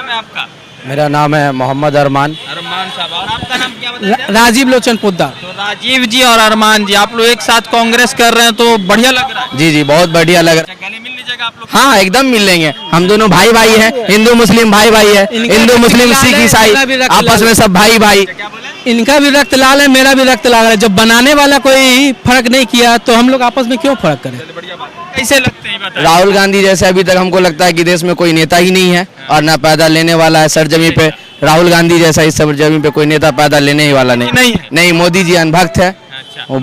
नाम है आपका? मेरा नाम है मोहम्मद अरमान। अरमान साहब, और आपका नाम क्या बताते? राजीव लोचन पोद्दार। तो राजीव जी और अरमान जी, आप लोग एक साथ कांग्रेस कर रहे हैं तो बढ़िया लग रहा है। जी जी, बहुत बढ़िया लग रहा गले मिल लीजिएगा आप लोग। है। हाँ, एकदम मिल लेंगे। हम दोनों भाई भाई हैं, हिंदू मुस्लिम भाई भाई है, हिंदू मुस्लिम सिख ईसाई आपस में सब भाई भाई। क्या बोले? इनका भी रक्त लाल है, मेरा भी रक्त लाल है। जब बनाने वाला कोई फर्क नहीं किया तो हम लोग आपस में क्यों फर्क करें? बढ़िया बात है। कैसे लगते हैं बताइए? राहुल गांधी जैसे अभी तक हमको लगता है कि देश में कोई नेता ही नहीं है और ना पैदा लेने वाला है सरजमी पे। राहुल गांधी जैसा इस सरजमी पे कोई नेता पैदा लेने ही वाला नहीं। नहीं, मोदी जी अनभक्त है। अच्छा, वो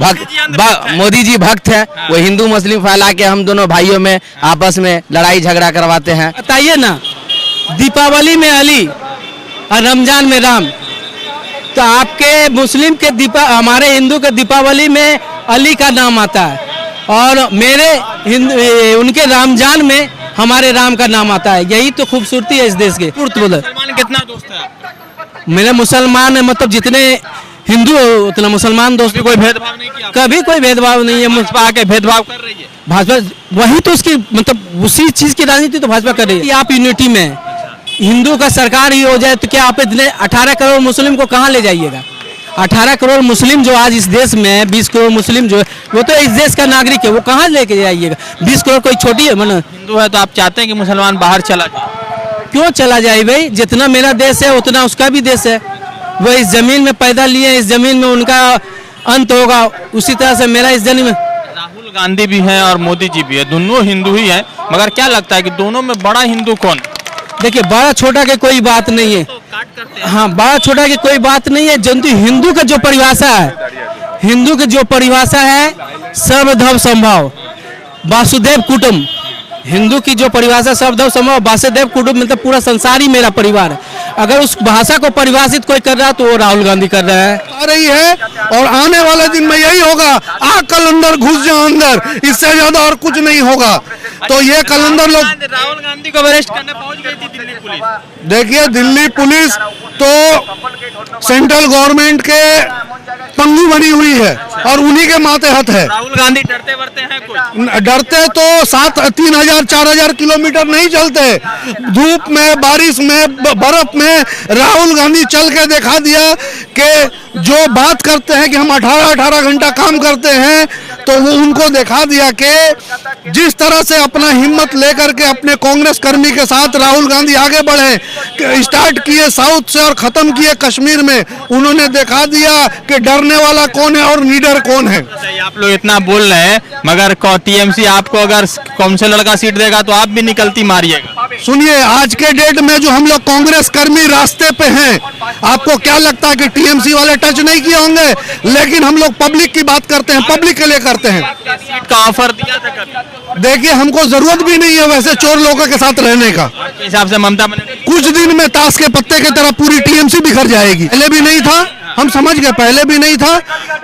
मोदी जी भक्त है। वो हिंदू मुस्लिम फैला के हम दोनों भाइयों में आपस में लड़ाई झगड़ा करवाते हैं। बताइए ना, दीपावली में अली और रमजान में राम, तो आपके मुस्लिम के हमारे हिंदू के दीपावली में अली का नाम आता है और मेरे उनके रमजान में हमारे राम का नाम आता है। यही तो खूबसूरती है इस देश के। मुसलमान कितना दोस्त है आपका? मेरे मुसलमान मतलब जितने हिंदू हो उतना मुसलमान दोस्त। कोई भेदभाव नहीं किया? कभी कोई भेदभाव नहीं है। भाजपा आके भेदभाव कर रही है। भाजपा वही तो उसकी मतलब उसी चीज की राजनीति तो भाजपा कर रही है। आप यूनिटी में हिंदू का सरकार ही हो जाए तो क्या आप इतने 18 करोड़ मुस्लिम को कहाँ ले जाइएगा? 18 करोड़ मुस्लिम जो आज इस देश में है, 20 करोड़ मुस्लिम जो है वो तो इस देश का नागरिक है, वो कहाँ लेके जाइएगा? 20 करोड़ कोई छोटी है? मन हिंदू है तो आप चाहते हैं कि मुसलमान बाहर चला जाए? क्यों चला जाए भाई? जितना मेरा देश है उतना उसका भी देश है। वो इस जमीन में पैदा लिए, इस जमीन में उनका अंत होगा, उसी तरह से मेरा इस जमीन में। राहुल गांधी भी हैं और मोदी जी भी है, दोनों हिंदू ही हैं, मगर क्या लगता है कि दोनों में बड़ा हिंदू कौन? देखिए, बड़ा छोटा की कोई बात नहीं है। हाँ, बड़ा छोटा की कोई बात नहीं है। जंतु हिंदू का जो परिभाषा है, हिंदू की जो परिभाषा है सर्वधर्म समभाव वासुदेव कुटुंब। हिंदू की जो परिभाषा सर्वधर्म समभाव वासुदेव कुटुंब मतलब पूरा संसार ही मेरा परिवार है। अगर उस भाषा को परिभाषित कोई कर रहा है तो वो राहुल गांधी कर रहा है। आ रही है और आने वाले दिन में यही होगा। आ कलंदर घुस जाओ अंदर, इससे ज्यादा और कुछ नहीं होगा। तो ये कलंदर लोग राहुल गांधी को अरेस्ट करने पहुंच गई थी दिल्ली पुलिस। देखिए, दिल्ली पुलिस तो सेंट्रल गवर्नमेंट के पंगु बनी हुई है और उन्हीं के मातहत है। राहुल गांधी डरते वरते हैं कुछ? डरते तो 3,000-4,000 किलोमीटर नहीं चलते। धूप में, बारिश में, बर्फ में राहुल गांधी चल के दिखा दिया कि जो बात करते हैं कि हम 18-18 घंटा काम करते हैं, तो वो उनको दिखा दिया कि जिस तरह से अपना हिम्मत लेकर के अपने कांग्रेस कर्मी के साथ राहुल गांधी आगे बढ़े, स्टार्ट किए साउथ से और खत्म किए कश्मीर में, उन्होंने दिखा दिया कि डरने वाला कौन है और लीडर कौन है। आप लोग इतना बोल रहे हैं, मगर टीएमसी आपको अगर काउंसिलर का सीट देगा तो आप भी निकलती मारिएगा। सुनिए, आज के डेट में जो हम लोग कांग्रेस कर्मी रास्ते पे हैं, आपको क्या लगता है कि टीएमसी वाले टच नहीं किए होंगे? लेकिन हम लोग पब्लिक की बात करते हैं, पब्लिक के लिए करते हैं। सीट का ऑफर दिया था कभी? देखिए, हमको जरूरत भी नहीं है वैसे चोर लोगों के साथ रहने का। आपके हिसाब से ममता बनर्जी कुछ दिन में ताश के पत्ते की तरह पूरी टीएमसी बिखर जाएगी। पहले भी नहीं था, हम समझ गए, पहले भी नहीं था।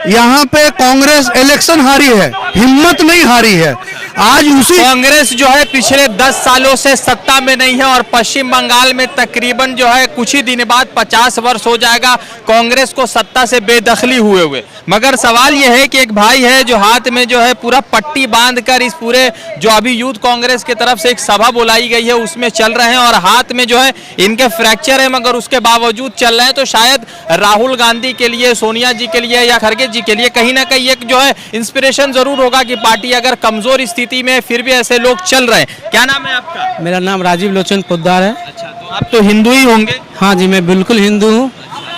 यहाँ पे कांग्रेस इलेक्शन हारी है, हिम्मत नहीं हारी है। आज उसी कांग्रेस जो है पिछले 10 सालों से सत्ता में नहीं है और पश्चिम बंगाल में तकरीबन जो है कुछ ही दिन बाद 50 वर्ष हो जाएगा कांग्रेस को सत्ता से बेदखली हुए। मगर सवाल यह है कि एक भाई है जो हाथ में जो है पूरा पट्टी बांधकर इस पूरे जो अभी यूथ कांग्रेस की तरफ से एक सभा बुलाई गई है उसमें चल रहे हैं और हाथ में जो है इनके फ्रैक्चर है, मगर उसके बावजूद चल रहे हैं। तो शायद राहुल गांधी के लिए, सोनिया जी के लिए या खड़गे जी के लिए कहीं ना कहीं एक जो है इंस्पिरेशन जरूर होगा कि पार्टी अगर कमजोर स्थिति में फिर भी ऐसे लोग चल रहे हैं। क्या नाम है आपका? मेरा नाम राजीव लोचन पोद्दार है। अच्छा, तो आप तो हिंदू ही होंगे? हाँ जी, मैं बिल्कुल हिंदू हूँ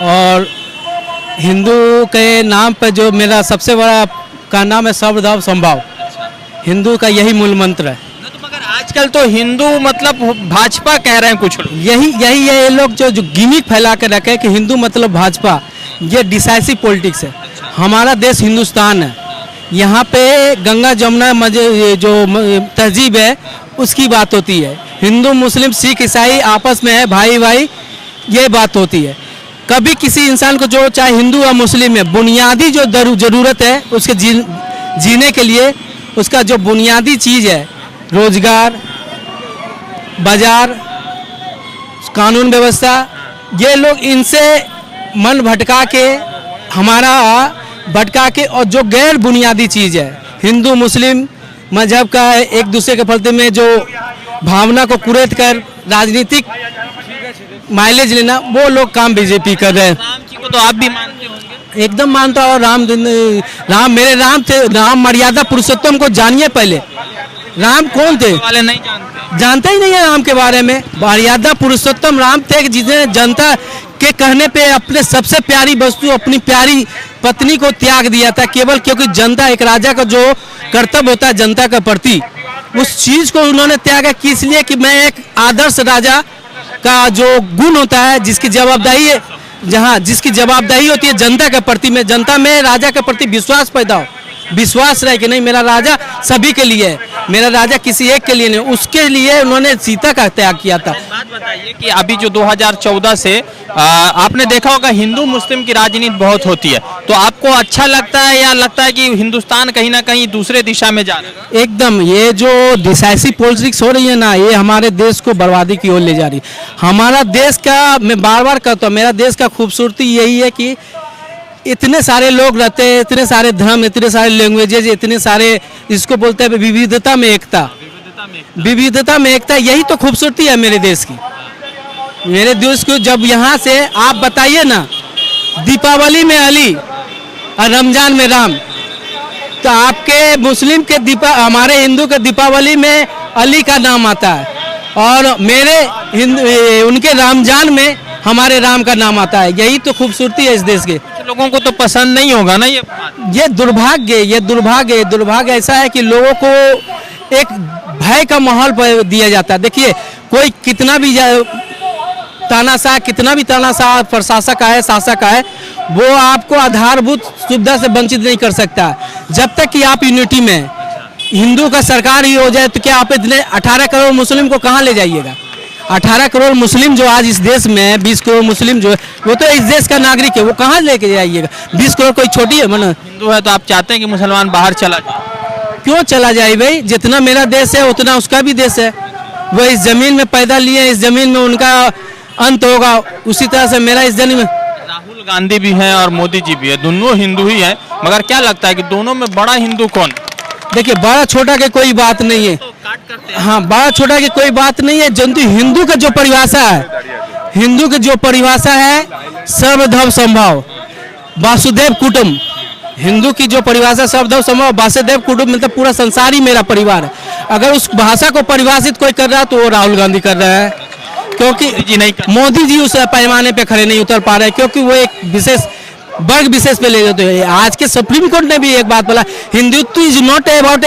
और हिंदू के नाम पर जो मेरा सबसे बड़ा का नाम है सर्वधर्म समभाव। हिंदू का यही मूल मंत्र है। तो मगर आजकल तो हिंदू मतलब भाजपा कह रहे हैं कुछ लोग। यही है ये लोग जो गिमिक फैला कर रखे कि हिंदू मतलब भाजपा। ये डिसाइसिव पॉलिटिक्स है। हमारा देश हिंदुस्तान है, यहाँ पे गंगा जमुना जो तहजीब है उसकी बात होती है। हिंदू मुस्लिम सिख ईसाई आपस में है, भाई भाई, ये बात होती है। कभी किसी इंसान को जो चाहे हिंदू या मुस्लिम में बुनियादी जो ज़रूरत है उसके जीने के लिए, उसका जो बुनियादी चीज़ है, रोजगार, बाजार, कानून व्यवस्था, ये लोग इनसे मन भटका के भटका के और जो गैर बुनियादी चीज़ है हिंदू मुस्लिम मजहब का एक दूसरे के प्रति में जो भावना को कुरेद कर राजनीतिक माइलेज लेना, वो लोग काम बीजेपी कर रहे हैं। राम जी को तो आप भी मानते होंगे। एकदम मानता हूँ। राम मेरे राम थे। राम मर्यादा पुरुषोत्तम को जानिए पहले। राम कौन थे? वाले नहीं जानते। जानते ही नहीं है राम के बारे में। मर्यादा पुरुषोत्तम राम थे कि जिसने जनता के कहने पे अपने सबसे प्यारी वस्तु, अपनी प्यारी पत्नी को त्याग दिया था, केवल क्योंकि जनता, एक राजा का जो कर्तव्य होता है जनता के प्रति, उस चीज को उन्होंने त्यागा। किस लिए? कि मैं एक आदर्श राजा का जो गुण होता है, जिसकी जवाबदारी है, जहाँ जिसकी जवाबदारी होती है जनता के प्रति, में जनता में राजा के प्रति विश्वास पैदा हो, विश्वास रहे कि नहीं मेरा राजा सभी के लिए है, मेरा राजा किसी एक के लिए नहीं। उसके लिए उन्होंने सीता का त्याग किया था। बात बताइए कि अभी जो 2014 से आपने देखा होगा हिंदू मुस्लिम की राजनीति बहुत होती है, तो आपको अच्छा लगता है या लगता है कि हिंदुस्तान कहीं ना कहीं दूसरे दिशा में जा रहा है? एकदम, ये जो डिसाइसिव पॉलिटिक्स हो रही है ना, ये हमारे देश को बर्बादी की ओर ले जा रही है। हमारा देश का, मैं बार बार कहता हूँ, मेरा देश का खूबसूरती यही है कि इतने सारे लोग रहते हैं, इतने सारे धर्म, इतने सारे लैंग्वेजेज, इतने सारे, इसको बोलते हैं विविधता में एकता। विविधता में एकता, यही तो खूबसूरती है मेरे देश की। मेरे देश को जब यहाँ से आप बताइए ना, दीपावली में अली और रमजान में राम, तो आपके मुस्लिम के हमारे हिंदू के दीपावली में अली का नाम आता है, और मेरे उनके रमजान में हमारे राम का नाम आता है। यही तो खूबसूरती है इस देश के। लोगों को तो पसंद नहीं होगा ना ये दुर्भाग्य ऐसा है कि लोगों को एक भय का माहौल दिया जाता है। देखिए, कोई कितना भी तानाशाह प्रशासक आए, शासक आए, वो आपको आधारभूत सुविधा से वंचित नहीं कर सकता। जब तक कि आप यूनिटी में हिंदू का सरकार ही हो जाए, तो क्या आप इतने 18 करोड़ मुस्लिम को कहाँ ले जाइएगा? 18 करोड़ मुस्लिम जो आज इस देश में है, 20 करोड़ मुस्लिम जो है, वो तो इस देश का नागरिक है, वो कहाँ लेके जाइएगा? 20 करोड़ कोई छोटी है? मन हिंदू है तो आप चाहते हैं कि मुसलमान बाहर चला जाए? क्यों चला जाए भाई? जितना मेरा देश है उतना उसका भी देश है। वो इस जमीन में पैदा लिए, इस जमीन में उनका अंत होगा, उसी तरह से मेरा इस जमीन में। राहुल गांधी भी हैं और मोदी जी भी है, दोनों हिंदू ही हैं, मगर क्या लगता है कि दोनों में बड़ा हिंदू कौन? देखिए, बड़ा छोटा की कोई बात नहीं है। हाँ, बड़ा छोटा की कोई बात नहीं है। जंतु हिंदू का जो परिभाषा है, हिंदू की जो परिभाषा है, सर्वधर्म संभाव, वासुदेव कुटुंब। हिंदू की जो परिभाषा सर्वधर्म संभाव, वासुदेव कुटुंब, मतलब पूरा संसार ही मेरा परिवार है। अगर उस भाषा को परिभाषित कोई कर रहा है तो वो राहुल गांधी कर रहा है, क्योंकि मोदी जी उस पैमाने पे खड़े नहीं उतर पा रहे, क्योंकि वो एक विशेष वर्ग विशेष पे ले जाते हैं। आज के सुप्रीम कोर्ट ने भी एक बात बोला, Hindutva is not about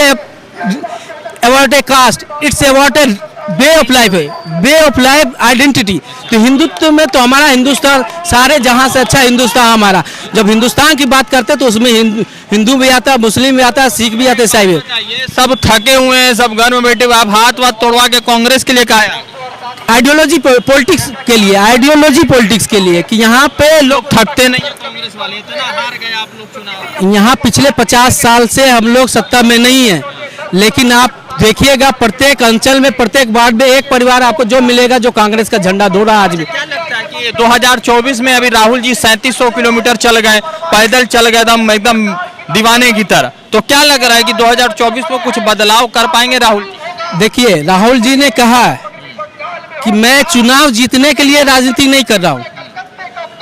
a caste, it's about a way of life, है वे ऑफ लाइफ आइडेंटिटी। तो हिंदुत्व में तो हमारा हिंदुस्तान, सारे जहां से अच्छा हिंदुस्तान हमारा। जब हिंदुस्तान की बात करते तो उसमें हिंदू भी आता है, मुस्लिम भी आता है, सिख भी आते, ईसाई भी। ये सब थके हुए हैं, सब घर में बैठे हुए, आप हाथ तोड़वा के कांग्रेस के लिए कहा है? आइडियोलॉजी पॉलिटिक्स के लिए, आइडियोलॉजी पॉलिटिक्स के लिए, कि यहाँ पे लोग थकते नहीं है कांग्रेस वाले, इतना हार गए आप लोग चुनाव। यहाँ पिछले 50 साल से हम लोग सत्ता में नहीं है, लेकिन आप देखिएगा प्रत्येक अंचल में, प्रत्येक वार्ड में एक परिवार आपको जो मिलेगा जो कांग्रेस का झंडा धो रहा है आज भी। क्या लगता है कि 2024 में अभी राहुल जी 3700 किलोमीटर चल गए, पैदल चल गए एकदम दीवाने की तरह, तो क्या लग रहा है कि 2024 में कुछ बदलाव कर पाएंगे राहुल? देखिए, राहुल जी ने कहा कि मैं चुनाव जीतने के लिए राजनीति नहीं कर रहा हूँ,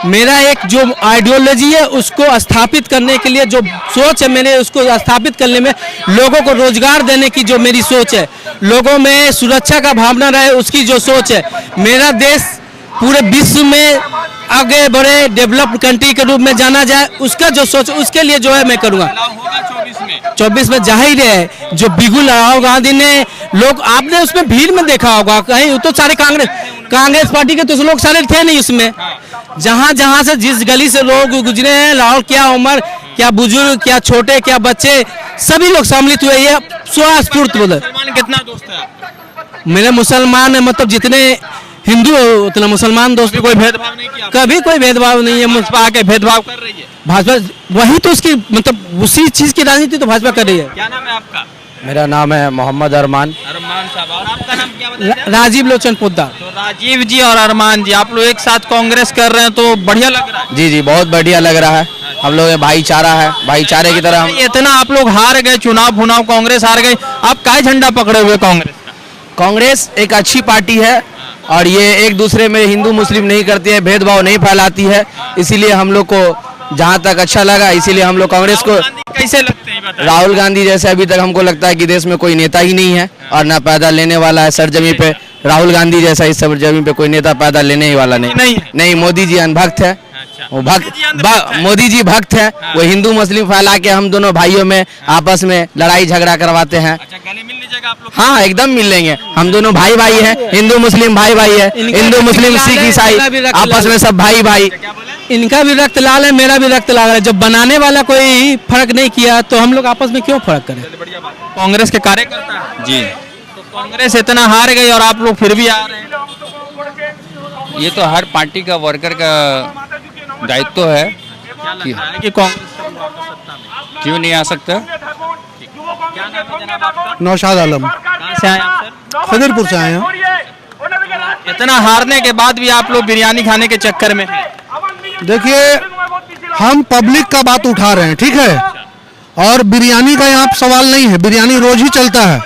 मेरा एक जो आइडियोलॉजी है उसको स्थापित करने के लिए, जो सोच है मैंने उसको स्थापित करने में, लोगों को रोजगार देने की जो मेरी सोच है, लोगों में सुरक्षा का भावना रहे उसकी जो सोच है, मेरा देश पूरे विश्व में आगे बढ़े, डेवलप्ड कंट्री के रूप में जाना जाए, उसका जो सोच, उसके लिए जो है मैं करूँगा। 24 में जाहिर है जो बिगुल राहुल गांधी ने, लोग आपने उसमें भीड़ में देखा होगा, कहीं तो सारे कांग्रेस पार्टी के तो लोग सारे थे नहीं उसमें। जहां से जिस गली से लोग गुजरे हैं, राहुल, क्या उम्र, क्या बुजुर्ग, क्या छोटे, क्या बच्चे, सभी लोग सम्मिलित हुए। ये स्वस्फूर्त बोले। कितना दोस्त है आपका? मेरे मुसलमान है, मतलब जितने हिंदू हो उतना मुसलमान दोस्त। कोई भेदभाव नहीं किया? कभी कोई भेदभाव नहीं है। भाजपा आके भेदभाव कर रही है? भाजपा वही तो उसकी, मतलब उसी चीज की राजनीति तो भाजपा कर रही है। क्या नाम है आपका? मेरा नाम है मोहम्मद अरमान साहब। और आपका नाम क्या बताइए? राजीव लोचन पोद्दार। तो राजीव जी और अरमान जी, आप लोग एक साथ कांग्रेस कर रहे हैं तो बढ़िया लग रहा है? जी जी, बहुत बढ़िया लग रहा है। हम लोग में भाईचारा है, भाईचारे की तरह हम। इतना आप लोग हार गए चुनाव, कांग्रेस हार गई, आप क्या झंडा पकड़े हुए कांग्रेस का? कांग्रेस एक अच्छी पार्टी है और ये एक दूसरे में हिंदू मुस्लिम नहीं करती है, भेदभाव नहीं फैलाती है। इसीलिए हम लोग को जहाँ तक अच्छा लगा, इसीलिए हम लोग कांग्रेस को। कैसे लगते हैं बताइए? राहुल गांधी जैसे अभी तक हमको लगता है कि देश में कोई नेता ही नहीं है और ना पैदा लेने वाला है सरजमी पे। राहुल गांधी जैसा इस सरजमी पे कोई नेता पैदा लेने ही वाला नहीं। नहीं, मोदी जी अनभक्त है। वो मोदी जी भक्त है। वो हिंदू मुस्लिम फैला के हम दोनों भाइयों में आपस में लड़ाई झगड़ा करवाते हैं। अच्छा, गले मिल लीजिएगा आप लोग? हाँ, एकदम मिल लेंगे। हम दोनों भाई भाई हैं, हिंदू मुस्लिम भाई भाई है, हिंदू मुस्लिम सिख ईसाई आपस में सब भाई भाई। इनका भी रक्त लाल है, मेरा भी रक्त लाल है। जब बनाने वाला कोई फर्क नहीं किया तो हम लोग आपस में क्यों फर्क करें? कांग्रेस के कार्यकर्ता हैं? जी, तो कांग्रेस इतना हार गई और आप लोग फिर भी आ रहे हैं। ये तो हर पार्टी का वर्कर का दायित्व है क्या लगता है कि कांग्रेस क्यों नहीं आ सकता। क्या नाम है जनाब आपका? नौशाद आलम, कहाँ से आए आप सर? खदरपुर से आए हैं। इतना हारने के बाद भी आप लोग बिरयानी खाने के चक्कर में हैं। देखिए, हम पब्लिक का बात उठा रहे हैं, ठीक है, और बिरयानी का यहाँ सवाल नहीं है। बिरयानी रोज ही चलता है।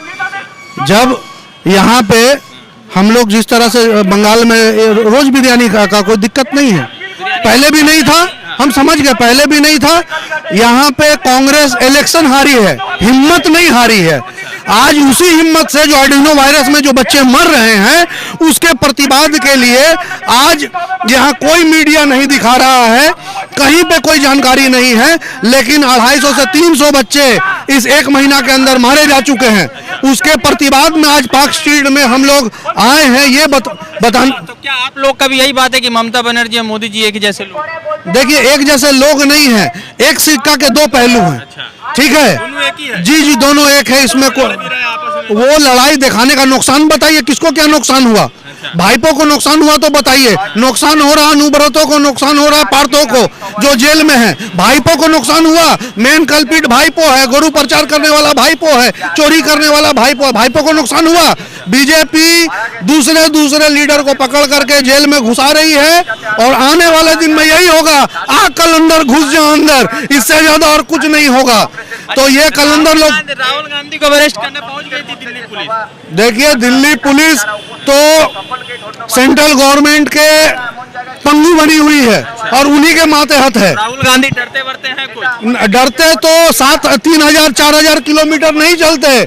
जब यहाँ पे हम लोग जिस तरह से बंगाल में रोज बिरयानी का कोई दिक्कत नहीं है। पहले भी नहीं था, हम समझ गए, पहले भी नहीं था। यहाँ पे कांग्रेस इलेक्शन हारी है, हिम्मत नहीं हारी है। आज उसी हिम्मत से जो एडिनो वायरस में जो बच्चे मर रहे हैं उसके प्रतिवाद के लिए आज यहाँ कोई मीडिया नहीं दिखा रहा है, कहीं पे कोई जानकारी नहीं है, लेकिन 250 से 300 बच्चे इस एक महीना के अंदर मारे जा चुके हैं। उसके प्रतिवाद में आज पार्क स्ट्रीट में हम लोग आए हैं। ये बतान तो क्या आप लोग का भी यही बात है कि ममता बनर्जी और मोदी जी एक जैसे लोग? देखिए, एक जैसे लोग नहीं है, एक सिक्का के दो पहलू हैं, ठीक है? जी, दोनों एक है। इसमें वो लड़ाई दिखाने का नुकसान बताइए, किसको क्या नुकसान हुआ? भाईपो को नुकसान हुआ तो बताइए। नुकसान हो रहा अनुव्रतों को, नुकसान हो रहा पार्थों को जो जेल में है। भाईपो को नुकसान हुआ, मेन कल्पिट भाईपो है, गुरु प्रचार करने वाला भाईपो है, चोरी करने वाला भाईपो है। भाईपो को नुकसान हुआ। बीजेपी दूसरे लीडर को पकड़ करके जेल में घुसा रही है और आने वाले दिन में यही होगा, आग कलंदर घुस जाओ अंदर, इससे ज्यादा और कुछ नहीं होगा। तो ये कलंदर लोग राहुल गांधी को अरेस्ट करने पहुंच गई थी दिल्ली पुलिस। देखिए, दिल्ली पुलिस तो सेंट्रल गवर्नमेंट के पंगू बनी हुई है और उन्हीं के मातहत है। राहुल गांधी डरते वरते हैं कुछ? डरते तो 3,000-4,000 किलोमीटर नहीं चलते।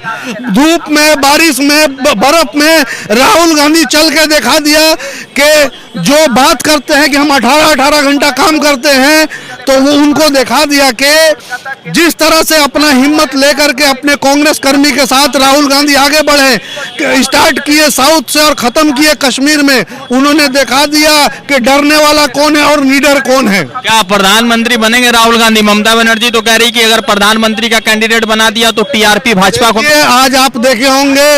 धूप में, बारिश में, बर्फ में राहुल गांधी चल के दिखा दिया कि जो बात करते हैं कि हम 18 घंटा काम करते हैं, तो वो उनको दिखा दिया कि जिस तरह से अपना हिम्मत लेकर के अपने कांग्रेस कर्मी के साथ राहुल गांधी आगे बढ़े, स्टार्ट किए साउथ से और खत्म किए कश्मीर में, उन्होंने दिखा दिया कि डरने वाला कौन है और लीडर कौन है। क्या प्रधानमंत्री बनेंगे राहुल गांधी? ममता बनर्जी तो कह रही कि अगर प्रधानमंत्री का कैंडिडेट बना दिया तो टीआरपी भाजपा को। आज आप देखे होंगे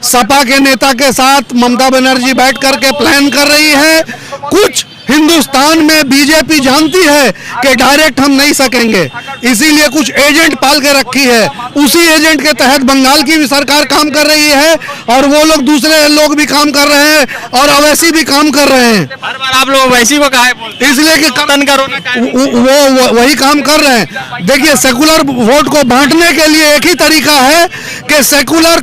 सपा के नेता के साथ ममता बनर्जी बैठ करके प्लान कर रही है। कुछ हिंदुस्तान में बीजेपी जानती है कि डायरेक्ट हम नहीं सकेंगे, इसीलिए कुछ एजेंट पाल के रखी है। उसी एजेंट के तहत बंगाल की भी सरकार काम कर रही है और वो लोग दूसरे लोग भी काम कर रहे हैं और अवैसी भी काम कर रहे हैं। हर बार आप लोग वैसी को कहा बोलते हैं, इसलिए कि कतन करो ना, वो वही काम कर रहे हैं। देखिए, सेकुलर वोट को बांटने के लिए एक ही तरीका है कि सेकुलर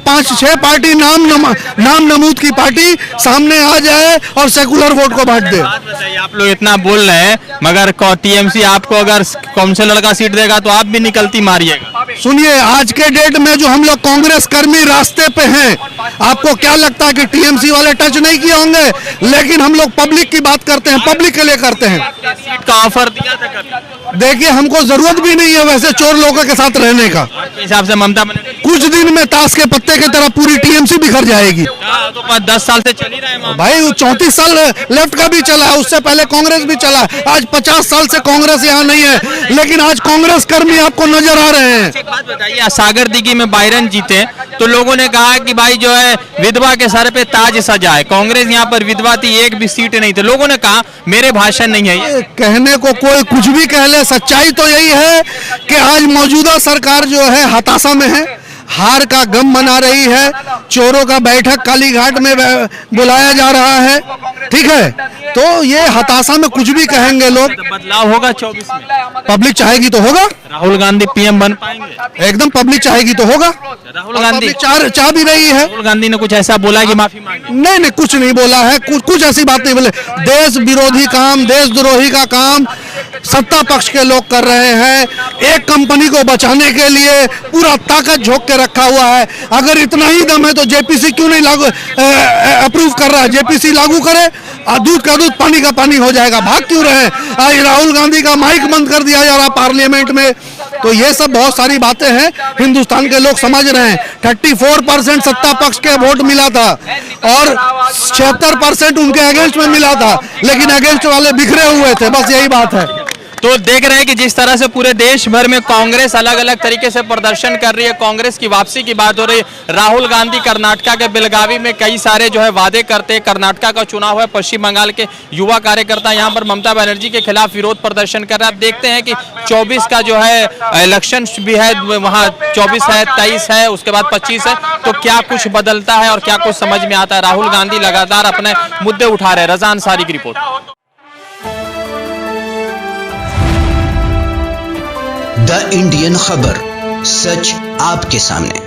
5-6 पार्टी नाम नमूद की पार्टी सामने आ जाए और सेकुलर वोट को बांट दे। बताइए, आप लोग इतना बोल रहे हैं मगर टीएमसी आपको अगर काउंसिलर का सीट देगा तो आप भी निकलती मारिएगा। सुनिए, आज के डेट में जो हम लोग कांग्रेस कर्मी रास्ते पे हैं, आपको क्या लगता है कि टीएमसी वाले टच नहीं किए होंगे? लेकिन हम लोग पब्लिक की बात करते हैं, पब्लिक के लिए करते हैं। सीट का ऑफर दिया था कभी? देखिए, हमको जरूरत भी नहीं है वैसे चोर लोगों के साथ रहने का। हिसाब से ममता बनर्जी कुछ दिन में ताश के पत्ते की तरह पूरी टीएमसी बिखर जाएगी। तो 10 साल से चल ही रहा है मामला। भाई 34 साल लेफ्ट का भी चला है, उससे पहले कांग्रेस भी चला। आज 50 साल से कांग्रेस यहाँ नहीं है, लेकिन आज कांग्रेस कर्मी आपको नजर आ रहे हैं। एक बात बताइए, सागर दिघी में बायरन जीते तो लोगों ने कहा कि भाई जो है विधवा के सर पे ताज सजा है। कांग्रेस यहाँ पर विधवा थी, एक भी सीट नहीं थी। लोगों ने कहा मेरे भाषण नहीं है। ये कहने को कोई कुछ भी कह ले, सच्चाई तो यही है कि आज मौजूदा सरकार जो है हताशा में है, हार का गम मना रही है। चोरों का बैठक कालीघाट में बुलाया जा रहा है, ठीक है? तो ये हताशा में कुछ भी कहेंगे लोग। बदलाव होगा 24 में? पब्लिक चाहेगी तो होगा। राहुल गांधी पीएम बन पाएंगे? एकदम पब्लिक चाहेगी तो होगा। राहुल गांधी चाह भी रही है। राहुल गांधी ने कुछ ऐसा बोला कि माफी मांगी? नहीं, कुछ नहीं बोला है, कुछ ऐसी बात नहीं बोले। देश विरोधी काम, देशद्रोही का काम सत्ता पक्ष के लोग कर रहे हैं। एक कंपनी को बचाने के लिए पूरा ताकत झोंक के रखा हुआ है। अगर इतना ही दम है तो जेपीसी क्यों नहीं लागू अप्रूव कर रहा है? जेपीसी लागू करे, दूध का दूध पानी का पानी हो जाएगा। भाग क्यों रहे? आज राहुल गांधी का माइक बंद कर दिया जा रहा पार्लियामेंट में। तो ये सब बहुत सारी बातें हैं, हिंदुस्तान के लोग समझ रहे हैं। 34% सत्ता पक्ष के वोट मिला था और 76% उनके अगेंस्ट में मिला था, लेकिन अगेंस्ट वाले बिखरे हुए थे। बस यही बात है। तो देख रहे हैं कि जिस तरह से पूरे देश भर में कांग्रेस अलग अलग तरीके से प्रदर्शन कर रही है, कांग्रेस की वापसी की बात हो रही है। राहुल गांधी कर्नाटका के बेलगावी में कई सारे जो है वादे करते हैं। कर्नाटका का चुनाव है, पश्चिम बंगाल के युवा कार्यकर्ता यहाँ पर ममता बनर्जी के खिलाफ विरोध प्रदर्शन कर रहे हैं। आप देखते हैं कि 24 का जो है इलेक्शन भी है, वहाँ 24 है, 23 है, उसके बाद 25 है। तो क्या कुछ बदलता है और क्या कुछ समझ में आता है? राहुल गांधी लगातार अपने मुद्दे उठा रहे हैं। रजा अंसारी की रिपोर्ट। द इंडियन खबर, सच आपके सामने।